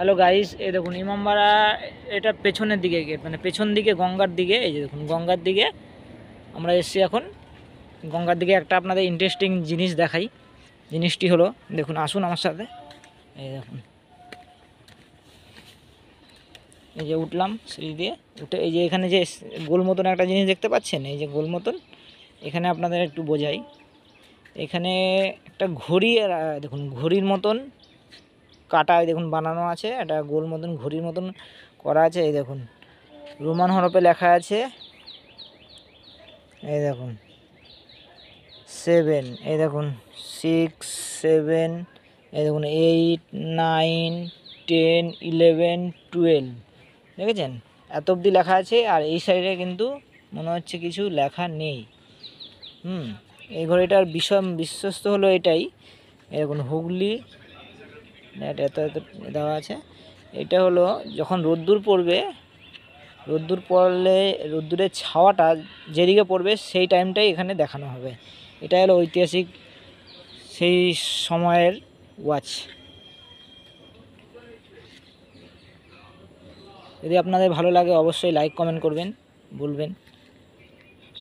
Hello guys, এই দেখুন ইমামবাড়া, এটা পেছনের দিকে গেট, মানে পেছন দিকে গঙ্গার দিকে। এই যে দেখুন গঙ্গার দিকে আমরা এসেছি এখন। গঙ্গার দিকে একটা আপনাদের ইন্টারেস্টিং জিনিস দেখাই। জিনিসটি হলো, দেখুন আসুন আমার সাথে। এই দেখুন, এই যে উঠলাম সিঁড়ি দিয়ে, উঠে এই যে এখানে যে গোল মতন একটা জিনিস দেখতে পাচ্ছেন, এই যে গোল মতন, এখানে আপনাদের একটু বোঝাই। এখানে একটা ঘড়ি, দেখুন ঘড়ির মতন কাটায় দেখুন বানানো আছে, একটা গোল মতন ঘড়ির মতন করা আছে। এই দেখুন রোমান হরফে লেখা আছে, এই দেখুন 7, এই দেখুন 6, 7, এই দেখুন 8, 9, 10, 11, 12, দেখেছেন? এত অবধি লেখা আছে। আর এই সাইডে কিন্তু মনে হচ্ছে কিছু লেখা নেই। এই ঘড়িটার বিশ্বস্ত হলো এটাই। এই দেখুন হুগলি, এটা এত এত দেওয়া আছে। এটা হলো যখন রোদ্দুর পড়বে, রোদ্দুর পড়লে রোদ্দুরের ছাওয়াটা যেদিকে পড়বে সেই টাইমটাই এখানে দেখানো হবে। এটা হলো ঐতিহাসিক সেই সময়ের ওয়াচ। যদি আপনাদের ভালো লাগে অবশ্যই লাইক কমেন্ট করবেন, বলবেন।